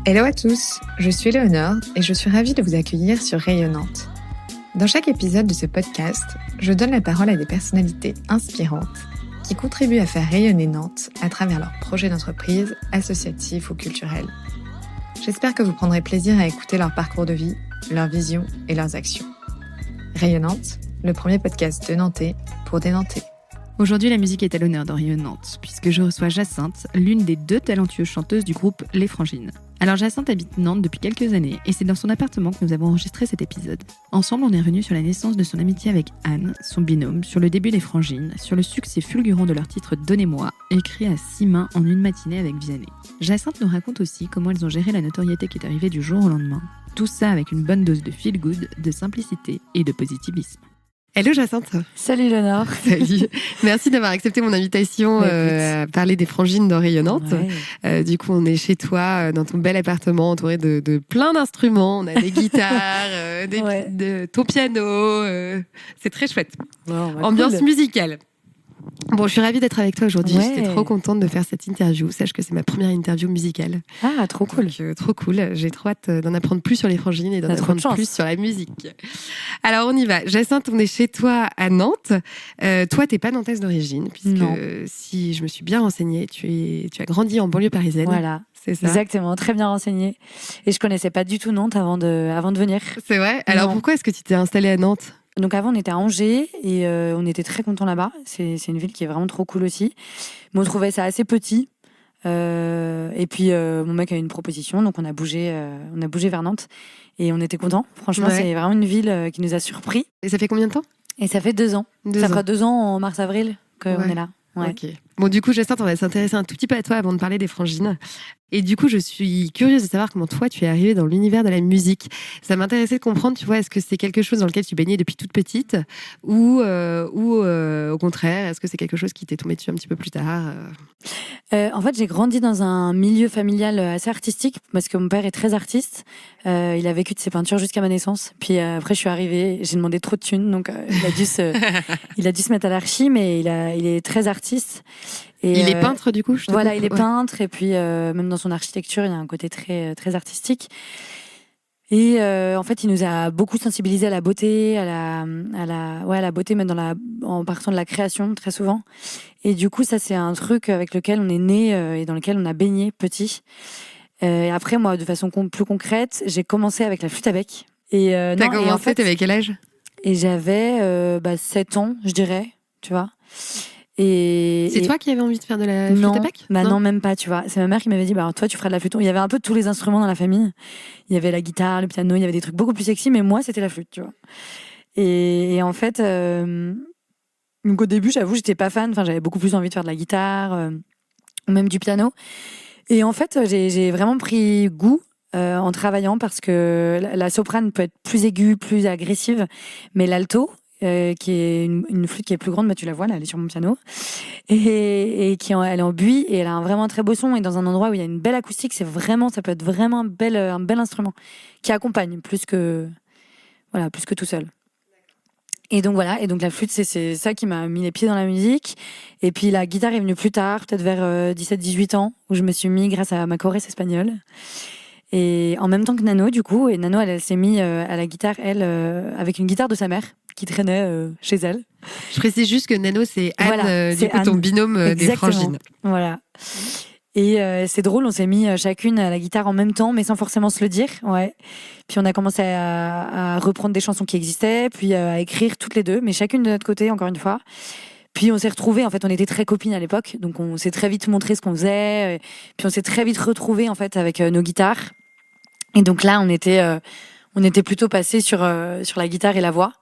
Hello à tous, je suis Léonore et je suis ravie de vous accueillir sur Rayonnante. Dans chaque épisode de ce podcast, je donne la parole à des personnalités inspirantes qui contribuent à faire rayonner Nantes à travers leurs projets d'entreprise, associatifs ou culturels. J'espère que vous prendrez plaisir à écouter leur parcours de vie, leurs visions et leurs actions. Rayonnante, le premier podcast de Nantais pour des Nantais. Aujourd'hui, la musique est à l'honneur dans Rayonnante, puisque je reçois Jacinthe, l'une des 2 talentueuses chanteuses du groupe Les Frangines. Alors Jacinthe habite Nantes depuis quelques années, et c'est dans son appartement que nous avons enregistré cet épisode. Ensemble, on est revenu sur la naissance de son amitié avec Anne, son binôme, sur le début des Frangines, sur le succès fulgurant de leur titre « Donnez-moi », écrit à 6 mains en une matinée avec Vianney. Jacinthe nous raconte aussi comment elles ont géré la notoriété qui est arrivée du jour au lendemain. Tout ça avec une bonne dose de feel-good, de simplicité et de positivisme. Hello Jacinthe. Salut Léonore. Salut. Merci d'avoir accepté mon invitation à parler des Frangines dans Rayonnante. Ouais. Du coup, on est chez toi, dans ton bel appartement, entouré de plein d'instruments. On a des guitares, ton piano. C'est très chouette. Bon, Ambiance musicale. Bon, je suis ravie d'être avec toi aujourd'hui. Ouais. J'étais trop contente de faire cette interview. Sache que c'est ma première interview musicale. Ah, trop cool. Donc, trop cool. J'ai trop hâte d'en apprendre plus sur les Frangines et d'en apprendre plus sur la musique. Alors, on y va. Jacinthe, on est chez toi à Nantes. Toi, t'es pas nantaise d'origine, puisque si je me suis bien renseignée, tu as grandi en banlieue parisienne. Voilà. C'est ça. Exactement, très bien renseignée. Et je connaissais pas du tout Nantes avant de venir. C'est vrai. Alors, pourquoi est-ce que tu t'es installée à Nantes ? Donc avant, on était à Angers et on était très contents là-bas. C'est une ville qui est vraiment trop cool aussi. Mais on trouvait ça assez petit. Et puis, mon mec a eu une proposition, donc on a bougé vers Nantes. Et on était contents. Franchement, c'est vraiment une ville qui nous a surpris. Et ça fait combien de temps ? Et ça fait 2 ans. Ça fera 2 ans en mars-avril qu'on est là. Ouais. Ok. Bon, du coup, Jacinthe, on va s'intéresser un tout petit peu à toi avant de parler des Frangines. Et du coup, je suis curieuse de savoir comment toi, tu es arrivée dans l'univers de la musique. Ça m'intéressait de comprendre, tu vois, est-ce que c'est quelque chose dans lequel tu baignais depuis toute petite ou au contraire, est-ce que c'est quelque chose qui t'est tombé dessus un petit peu plus tard En fait, j'ai grandi dans un milieu familial assez artistique parce que mon père est très artiste. Il a vécu de ses peintures jusqu'à ma naissance. Puis après, je suis arrivée, j'ai demandé trop de thunes, donc il a dû se mettre à l'archi, mais il est très artiste. Et il est peintre du coup, voilà, il est peintre et puis même dans son architecture, il y a un côté très très artistique. Et en fait, il nous a beaucoup sensibilisés à la beauté, à la beauté, même en partant de la création très souvent. Et du coup, ça c'est un truc avec lequel on est né et dans lequel on a baigné petit. Et après, moi, de façon plus concrète, j'ai commencé avec la flûte à bec. T'as commencé, t'avais quel âge ? Et j'avais 7 ans, je dirais, tu vois. C'est toi qui avais envie de faire de la flûte à bec ? Non, même pas, tu vois. C'est ma mère qui m'avait dit, toi, tu feras de la flûte. Il y avait un peu de tous les instruments dans la famille. Il y avait la guitare, le piano, il y avait des trucs beaucoup plus sexy, mais moi, c'était la flûte, tu vois. Et en fait, donc au début, j'avoue, j'étais pas fan. Enfin, j'avais beaucoup plus envie de faire de la guitare, ou même du piano. Et en fait, j'ai vraiment pris goût en travaillant parce que la soprane peut être plus aiguë, plus agressive, mais l'alto, qui est une flûte qui est plus grande, tu la vois là, elle est sur mon piano, et elle est en buis et elle a vraiment un très beau son, et dans un endroit où il y a une belle acoustique, ça peut être vraiment un bel instrument qui accompagne plus que tout seul. Et donc voilà, et donc la flûte, c'est ça qui m'a mis les pieds dans la musique. Et puis la guitare est venue plus tard, peut-être vers 17-18 ans, où je me suis mis grâce à ma choresse espagnole. Et en même temps que Nano, du coup, et Nano, elle s'est mise à la guitare, elle, avec une guitare de sa mère qui traînait chez elle. Je précise juste que Nano, c'est Anne, voilà, du coup, ton binôme des Frangines. Voilà. Et c'est drôle, on s'est mis chacune à la guitare en même temps, mais sans forcément se le dire. Ouais. Puis on a commencé à reprendre des chansons qui existaient, puis à écrire toutes les deux, mais chacune de notre côté, encore une fois. Puis on s'est retrouvés, en fait, on était très copines à l'époque, donc on s'est très vite montré ce qu'on faisait. Puis on s'est très vite retrouvés, en fait, avec nos guitares. Et donc là, on était plutôt passés sur la guitare et la voix.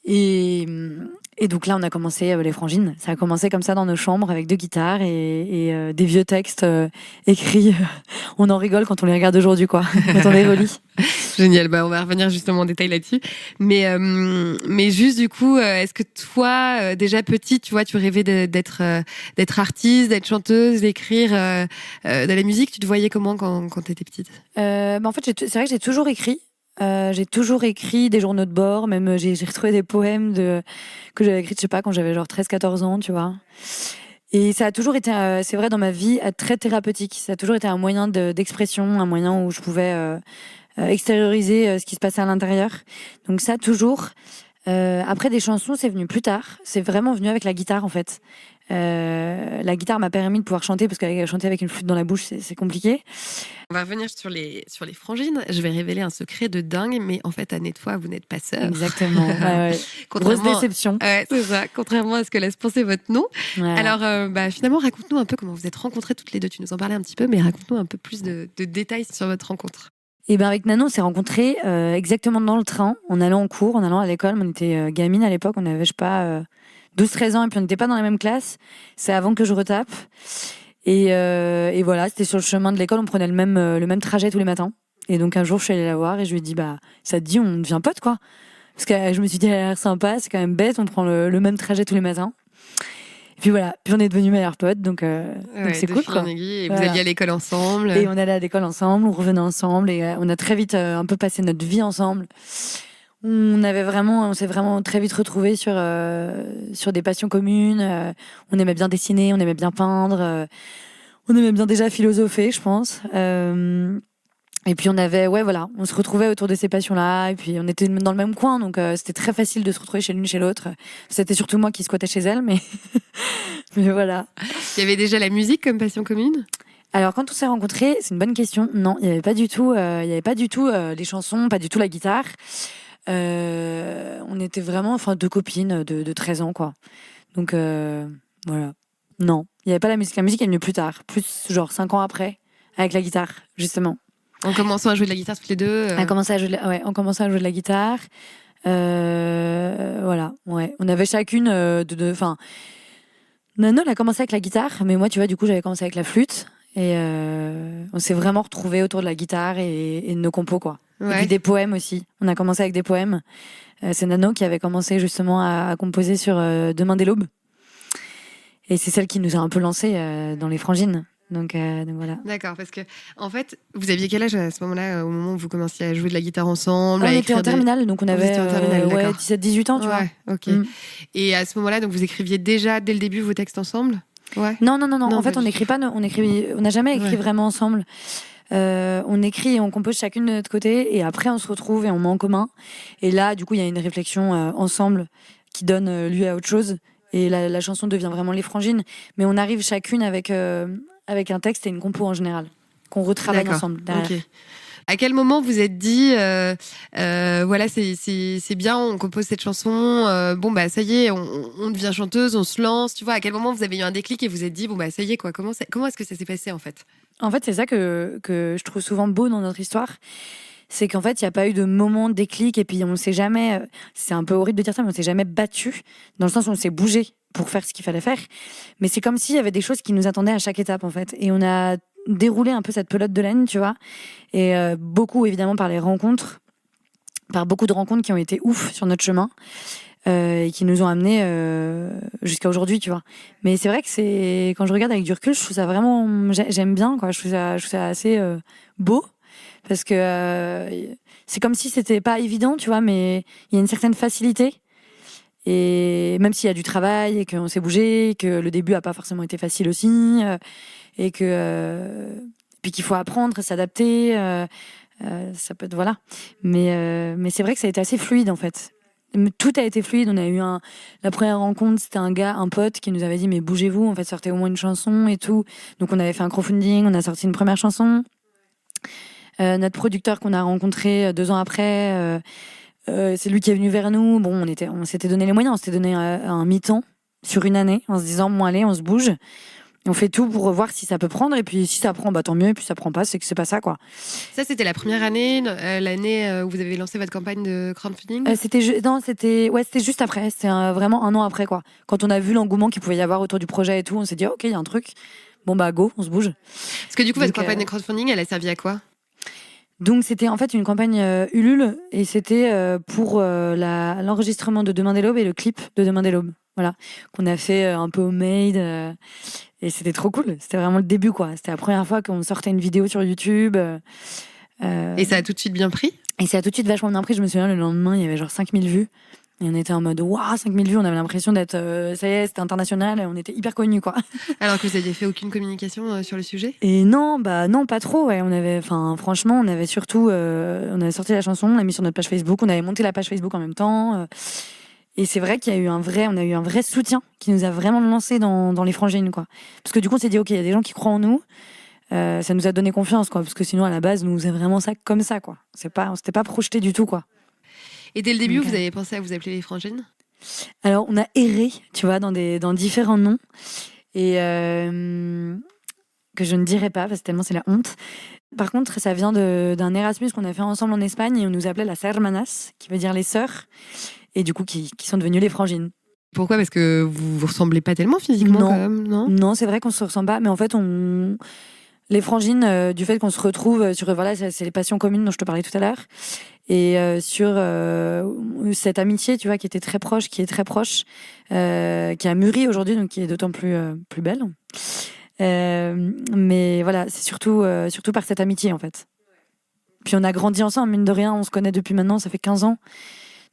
Et donc là, on a commencé les Frangines. Ça a commencé comme ça dans nos chambres avec 2 guitares et des vieux textes écrits. On en rigole quand on les regarde aujourd'hui, quoi. Quand on les relit. Génial. On va revenir justement en détail là-dessus. Mais juste du coup, est-ce que toi, déjà petite, tu vois, tu rêvais d'être artiste, d'être chanteuse, d'écrire de la musique ? Tu te voyais comment quand t'étais petite ? En fait, c'est vrai que j'ai toujours écrit. J'ai toujours écrit des journaux de bord, même j'ai retrouvé des poèmes que j'avais écrits, je sais pas, quand j'avais genre 13-14 ans, tu vois. Et ça a toujours été, c'est vrai, dans ma vie, très thérapeutique. Ça a toujours été un moyen d'expression, un moyen où je pouvais extérioriser ce qui se passait à l'intérieur. Donc ça, toujours. Après, des chansons, c'est venu plus tard. C'est vraiment venu avec la guitare, en fait. La guitare m'a permis de pouvoir chanter, parce que chanter avec une flûte dans la bouche, c'est compliqué. On va revenir sur les frangines. Je vais révéler un secret de dingue, mais en fait, Anne et toi, vous n'êtes pas sœurs. Exactement. Ouais. Grosse déception. Ouais, c'est ça. Contrairement à ce que laisse penser votre nom. Ouais. Alors, finalement, raconte-nous un peu comment vous êtes rencontrées toutes les deux. Tu nous en parlais un petit peu, mais raconte-nous un peu plus de détails sur votre rencontre. Et ben avec Nano, on s'est rencontrés exactement dans le train, en allant en cours, en allant à l'école. On était gamines à l'époque, on avait, je sais pas, 12-13 ans, et puis on n'était pas dans la même classe. C'est avant que je retape. Et voilà, c'était sur le chemin de l'école, on prenait le même trajet tous les matins. Et donc un jour, je suis allée la voir et je lui ai dit, ça te dit, on devient potes, quoi. Parce que je me suis dit, elle a l'air sympa, c'est quand même bête, on prend le même trajet tous les matins. Et puis voilà, puis on est devenus meilleurs potes, donc c'est cool, quoi. Et vous alliez à l'école ensemble. Et on allait à l'école ensemble, on revenait ensemble, et on a très vite un peu passé notre vie ensemble. On s'est vraiment très vite retrouvés sur des passions communes. On aimait bien dessiner, on aimait bien peindre, on aimait bien déjà philosopher, je pense. Et puis on se retrouvait autour de ces passions-là, et puis on était dans le même coin, donc c'était très facile de se retrouver chez l'une chez l'autre. C'était surtout moi qui squattais chez elle, mais voilà. Il y avait déjà la musique comme passion commune ? Alors quand on s'est rencontrés, c'est une bonne question. Non, il y avait pas du tout les chansons, pas du tout la guitare. On était vraiment deux copines de 13 ans, quoi. Donc voilà. Non, il y avait pas la musique. La musique est venue plus tard, plus genre 5 ans après, avec la guitare, justement. En commençant à jouer de la guitare toutes les deux. On commençait à jouer de la guitare. Voilà, ouais. On avait chacune Nano, elle a commencé avec la guitare, mais moi, tu vois, du coup, j'avais commencé avec la flûte. Et on s'est vraiment retrouvés autour de la guitare et de nos compos, quoi. Ouais. Et puis des poèmes aussi. On a commencé avec des poèmes. C'est Nano qui avait commencé justement à composer sur Demain dès l'aube. Et c'est celle qui nous a un peu lancé dans les frangines. Donc voilà. D'accord, parce que en fait, vous aviez quel âge à ce moment-là, au moment où vous commenciez à jouer de la guitare ensemble? On était en terminale, donc on avait 17-18 ans, tu vois. Ok. Et à ce moment-là, donc vous écriviez déjà dès le début vos textes ensemble? Ouais. Non. En fait, on n'a jamais écrit vraiment ensemble. On écrit et on compose chacune de notre côté, et après on se retrouve et on met en commun. Et là, du coup, il y a une réflexion ensemble qui donne lieu à autre chose. Et la chanson devient vraiment les frangines. Mais on arrive chacune avec un texte et une compo en général, qu'on retravaille ensemble derrière. Okay. À quel moment vous êtes dit, voilà, c'est bien, on compose cette chanson, ça y est, on devient chanteuse, on se lance, tu vois. À quel moment vous avez eu un déclic et vous êtes dit, ça y est, quoi. Comment est-ce que ça s'est passé, en fait? En fait, c'est ça que je trouve souvent beau dans notre histoire. C'est qu'en fait, il n'y a pas eu de moment de déclic, et puis on ne s'est jamais, c'est un peu horrible de dire ça, mais on ne s'est jamais battu, dans le sens où on s'est bougé pour faire ce qu'il fallait faire. Mais c'est comme s'il y avait des choses qui nous attendaient à chaque étape, en fait. Et on a déroulé un peu cette pelote de laine, tu vois. Et beaucoup, évidemment, par beaucoup de rencontres qui ont été ouf sur notre chemin, et qui nous ont amenés jusqu'à aujourd'hui, tu vois. Mais c'est vrai que quand je regarde avec du recul, je trouve ça vraiment, j'aime bien, quoi. Je trouve ça assez beau. Parce que c'est comme si c'était pas évident, tu vois, mais il y a une certaine facilité. Et même s'il y a du travail et qu'on s'est bougé, que le début a pas forcément été facile aussi, et puis qu'il faut apprendre, s'adapter, ça peut être, voilà. Mais c'est vrai que ça a été assez fluide, en fait. Tout a été fluide. On a eu la première rencontre, c'était un pote qui nous avait dit, mais bougez-vous, en fait, sortez au moins une chanson et tout. Donc on avait fait un crowdfunding, on a sorti une première chanson. Notre producteur qu'on a rencontré 2 ans après, c'est lui qui est venu vers nous. Bon, on s'était donné les moyens, on s'était donné un mi-temps sur une année, en se disant, bon allez, on se bouge, et on fait tout pour voir si ça peut prendre, et puis si ça prend, tant mieux, et puis ça prend pas, c'est que c'est pas ça, quoi. Ça, c'était la première année, l'année où vous avez lancé votre campagne de crowdfunding? C'était juste après, c'était vraiment 1 an après, quoi. Quand on a vu l'engouement qu'il pouvait y avoir autour du projet et tout, on s'est dit, ok, il y a un truc, bon go, on se bouge. Parce que du coup, votre campagne de crowdfunding, elle a servi à quoi? Donc c'était en fait une campagne Ulule, et c'était pour l'enregistrement de Demain dès l'aube et le clip de Demain dès l'aube, voilà, qu'on a fait un peu homemade, et c'était trop cool. C'était vraiment le début, quoi. C'était la première fois qu'on sortait une vidéo sur YouTube. Et ça a tout de suite bien pris? Et ça a tout de suite vachement bien pris. Je me souviens, le lendemain, il y avait genre 5000 vues. Et on était en mode, waouh, 5000 vues, on avait l'impression d'être, ça y est, c'était international, on était hyper connus, quoi. Alors que vous n'aviez fait aucune communication sur le sujet ? Et non, pas trop, ouais. Franchement, on avait surtout, on avait sorti la chanson, on l'a mis sur notre page Facebook, on avait monté la page Facebook en même temps. Et c'est vrai qu'il y a eu on a eu un vrai soutien qui nous a vraiment lancé dans les Frangines, quoi. Parce que du coup, on s'est dit, ok, il y a des gens qui croient en nous. Ça nous a donné confiance, quoi. Parce que sinon, à la base, nous faisait vraiment ça comme ça, quoi. On s'était pas projeté du tout, quoi. Et dès le début, vous avez pensé à vous appeler les Frangines ? Alors, on a erré, tu vois, dans différents noms. Et que je ne dirai pas, parce que tellement c'est la honte. Par contre, ça vient d'un Erasmus qu'on a fait ensemble en Espagne, et on nous appelait las hermanas, qui veut dire les sœurs, et du coup, qui sont devenues les Frangines. Pourquoi ? Parce que vous vous ressemblez pas tellement physiquement, Non. quand même, non ? Non, c'est vrai qu'on se ressemble pas, mais en fait, les Frangines, du fait qu'on se retrouve sur, voilà, c'est les passions communes dont je te parlais tout à l'heure, et sur cette amitié, tu vois, qui est très proche, qui a mûri aujourd'hui, donc qui est d'autant plus belle. Mais voilà, c'est surtout par cette amitié, en fait. Puis on a grandi ensemble, mine de rien, on se connaît depuis maintenant, ça fait 15 ans.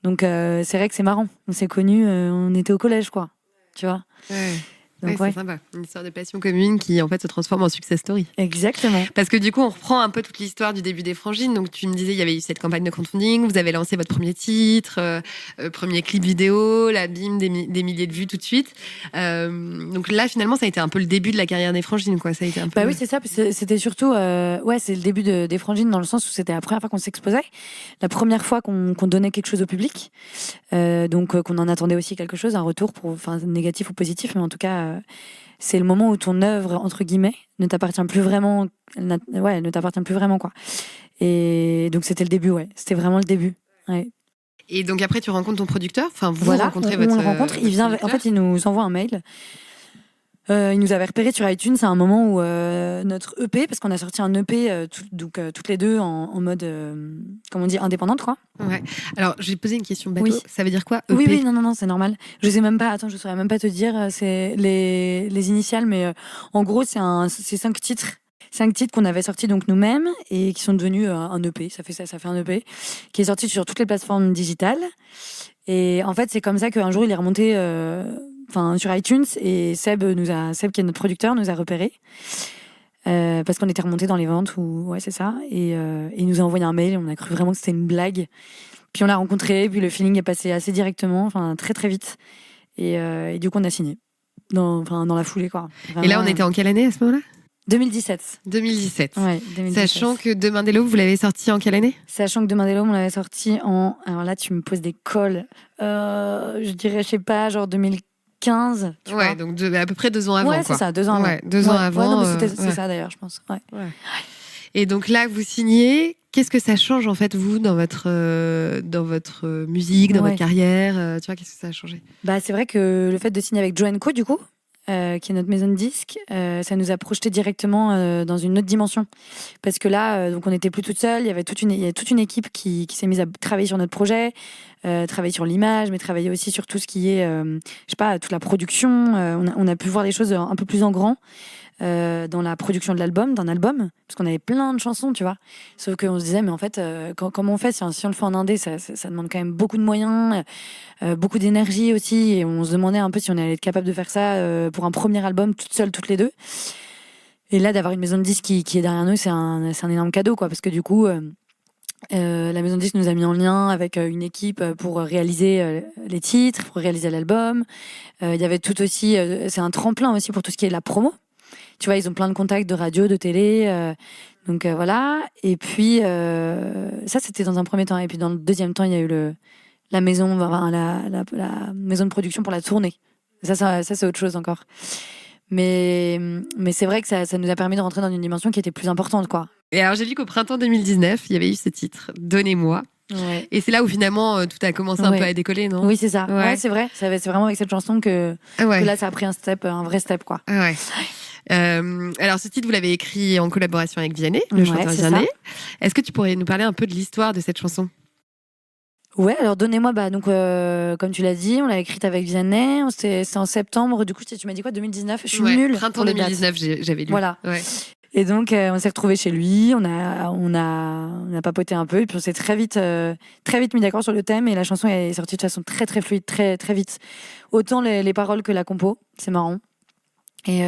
Donc c'est vrai que c'est marrant. On s'est connus, on était au collège, quoi. Tu vois ? Ouais. Donc, C'est sympa. Une histoire de passion commune qui en fait se transforme en success story. Exactement. Parce que du coup, on reprend un peu toute l'histoire du début des Frangines. Donc tu me disais, il y avait eu cette campagne de crowdfunding, vous avez lancé votre premier titre, premier clip vidéo, la bim, des milliers de vues tout de suite. Donc là, finalement, ça a été un peu le début de la carrière des Frangines, quoi. Ça a été un peu... Bah oui, c'est ça. C'était surtout, c'est le début des Frangines dans le sens où c'était la première fois qu'on s'exposait, la première fois qu'on donnait quelque chose au public, donc qu'on en attendait aussi quelque chose, un retour, négatif ou positif, mais en tout cas. C'est le moment où ton œuvre, entre guillemets, ne t'appartient plus vraiment. Ne t'appartient plus vraiment, quoi. Et donc, c'était le début, ouais. C'était vraiment le début. Ouais. Et donc, après, tu rencontres ton producteur. Enfin, vous voilà, rencontrez on votre. On le rencontre. Il vient, en fait, il nous envoie un mail. Il nous avait repéré sur iTunes à un moment où notre EP, parce qu'on a sorti un EP toutes les deux en mode, comment on dit, indépendante, quoi. Ouais. Alors, je vais te poser une question bateau. Oui. Ça veut dire quoi, EP ? Oui, non, c'est normal. Je sais même pas. Attends, je saurais même pas te dire. C'est les initiales, mais en gros, c'est 5 titres. 5 titres qu'on avait sortis donc nous-mêmes et qui sont devenus un EP. Ça fait un EP qui est sorti sur toutes les plateformes digitales. Et en fait, c'est comme ça qu'un jour, il est remonté. Sur iTunes, et Seb, qui est notre producteur, nous a repérés parce qu'on était remonté dans les ventes, c'est ça, et il nous a envoyé un mail et on a cru vraiment que c'était une blague, puis on l'a rencontré, puis le feeling est passé assez directement, très très vite, et du coup on a signé dans la foulée, quoi. Vraiment. Et là, on était en quelle année à ce moment-là ? 2017. 2017. Ouais, 2017. Sachant que Demain des Loups, vous l'avez sorti en quelle année ? Sachant que Demain des Loups, on l'avait sorti alors là tu me poses des cols, je dirais, je sais pas, genre 2015. Tu vois. Donc à peu près 2 ans avant. Ouais, c'est ça, 2 ans avant. Ouais, 2 ans avant. C'est ça d'ailleurs, je pense. Ouais. Et donc là, vous signez. Qu'est-ce que ça change en fait, vous, dans votre musique, dans votre carrière ? Tu vois, qu'est-ce que ça a changé ? C'est vrai que le fait de signer avec Joe & Co, du coup, qui est notre maison de disques, ça nous a projeté directement dans une autre dimension. Parce que là, donc on n'était plus toute seule, il y a toute une équipe qui s'est mise à travailler sur notre projet, travailler sur l'image, mais travailler aussi sur tout ce qui est, toute la production. On a pu voir les choses un peu plus en grand dans la production d'un album, parce qu'on avait plein de chansons, tu vois. Sauf qu'on se disait, mais en fait, comment on fait si on le fait en indé, ça demande quand même beaucoup de moyens, beaucoup d'énergie aussi, et on se demandait un peu si on allait être capable de faire ça pour un premier album, toute seule, toutes les deux. Et là, d'avoir une maison de disques qui est derrière nous, c'est un énorme cadeau, quoi, parce que du coup, la maison de disques nous a mis en lien avec une équipe pour réaliser les titres, pour réaliser l'album. Il y avait tout aussi, c'est un tremplin aussi pour tout ce qui est la promo. Tu vois, ils ont plein de contacts de radio, de télé, donc voilà. Et puis ça, c'était dans un premier temps. Et puis dans le deuxième temps, il y a eu la maison, la maison de production pour la tournée. Ça c'est autre chose encore. Mais c'est vrai que ça nous a permis de rentrer dans une dimension qui était plus importante, quoi. Et alors, j'ai vu qu'au printemps 2019, il y avait eu ce titre, Donnez-moi. Ouais. Et c'est là où finalement tout a commencé un peu à décoller, non ? Oui, c'est ça. Ouais, c'est vrai. C'est vraiment avec cette chanson que là, ça a pris un vrai step, quoi. Ouais. Alors, ce titre, vous l'avez écrit en collaboration avec Vianney, le chanteur Vianney. Est-ce que tu pourrais nous parler un peu de l'histoire de cette chanson ? Ouais, alors Donnez-moi, comme tu l'as dit, on l'a écrite avec Vianney, c'est en septembre, du coup, tu m'as dit quoi, 2019 ? Je suis nulle. Printemps 2019, j'avais lu. Voilà. Ouais. Et donc, on s'est retrouvés chez lui, on a papoté un peu, et puis on s'est très vite mis d'accord sur le thème, et la chanson est sortie de façon très très fluide, très très vite. Autant les paroles que la compo, c'est marrant. Et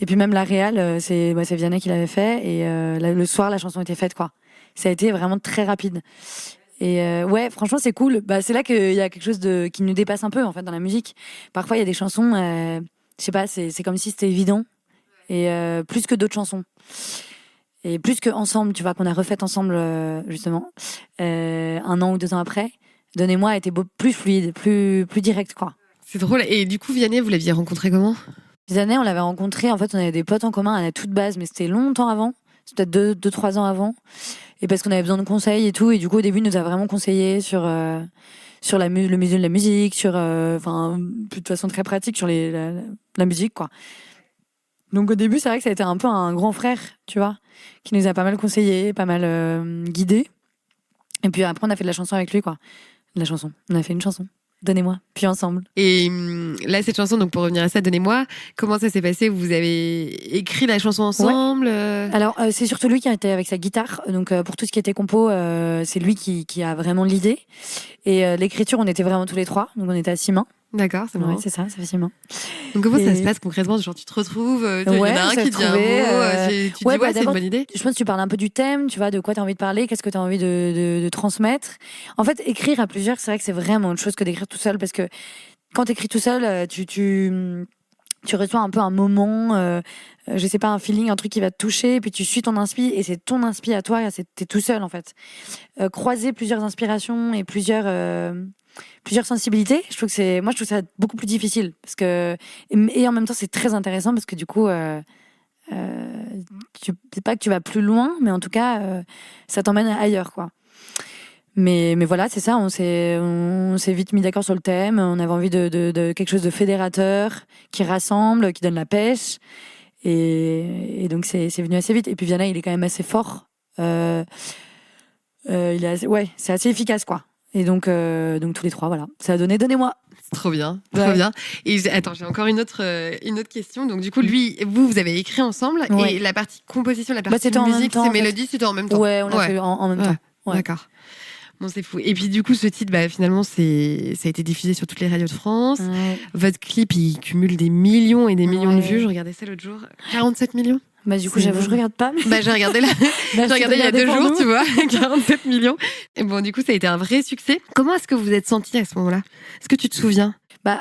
puis même la réal, c'est Vianney qui l'avait fait, et le soir la chanson était faite, quoi. Ça a été vraiment très rapide. Et ouais, franchement, c'est cool. Bah, c'est là qu'il y a quelque chose qui nous dépasse un peu, en fait, dans la musique. Parfois, il y a des chansons, je sais pas, c'est comme si c'était évident. Et plus que d'autres chansons. Et plus que Ensemble, tu vois, qu'on a refait ensemble, justement, 1 an ou 2 ans après. Donnez-moi a été plus fluide, plus direct, quoi. C'est drôle. Et du coup, Vianney, vous l'aviez rencontré comment? Vianney, on l'avait rencontré, en fait, on avait des potes en commun à la toute base, mais c'était longtemps avant. C'était peut-être 2-3 ans avant. Et parce qu'on avait besoin de conseils et tout. Et du coup, au début, il nous a vraiment conseillé sur le musée de la musique, sur, de façon très pratique, sur la musique, quoi. Donc au début, c'est vrai que ça a été un peu un grand frère, tu vois, qui nous a pas mal conseillé, pas mal guidé. Et puis après, on a fait de la chanson avec lui, quoi. De la chanson. On a fait une chanson. Donnez-moi. Puis Ensemble. Et là, cette chanson, donc pour revenir à ça, Donnez-moi, comment ça s'est passé? Vous avez écrit la chanson ensemble? Alors, c'est surtout lui qui a été avec sa guitare. Donc, pour tout ce qui était compo, c'est lui qui a vraiment l'idée. Et l'écriture, on était vraiment tous les trois. Donc, on était à 6 mains. D'accord, c'est marrant. Ouais, c'est ça fait 6 mains. Donc comment ça se passe concrètement? Genre tu te retrouves, il y en a un qui dit un mot, tu dis ouais, c'est une bonne idée. Je pense que tu parles un peu du thème, tu vois, de quoi tu as envie de parler, qu'est-ce que tu as envie de transmettre. En fait, écrire à plusieurs, c'est vrai que c'est vraiment autre chose que d'écrire tout seul, parce que quand tu écris tout seul, tu reçois un peu un moment, je sais pas, un feeling, un truc qui va te toucher, et puis tu suis ton inspi, et c'est ton inspi à toi, t'es tout seul en fait. Croiser plusieurs inspirations et plusieurs sensibilités, je trouve ça beaucoup plus difficile, parce que et en même temps c'est très intéressant, parce que du coup c'est pas que tu vas plus loin, mais en tout cas ça t'emmène ailleurs, quoi. Mais voilà, c'est ça, on s'est vite mis d'accord sur le thème, on avait envie de quelque chose de fédérateur, qui rassemble, qui donne la pêche, et donc c'est venu assez vite. Et puis Vianney, il est quand même assez fort, c'est assez efficace, quoi. Et donc tous les trois, voilà, ça a donné Donnez-moi. Trop bien, trop bien. Et attends, j'ai encore une autre question. Donc du coup, lui, vous avez écrit ensemble, et la partie composition, la partie musique, c'est mélodie, c'était en même temps. Ouais, on l'a fait en même temps. Ouais. D'accord. Bon, c'est fou. Et puis du coup, ce titre, finalement, ça a été diffusé sur toutes les radios de France. Ouais. Votre clip, il cumule des millions et des millions de vues. Je regardais ça l'autre jour. 47 millions. Du coup, j'avoue, je regarde pas. Mais... j'ai regardé j'ai regardé il y a 2 jours, tu vois, 47 millions. Et bon, du coup, ça a été un vrai succès. Comment est-ce que vous êtes sentie à ce moment-là? Est-ce que tu te souviens?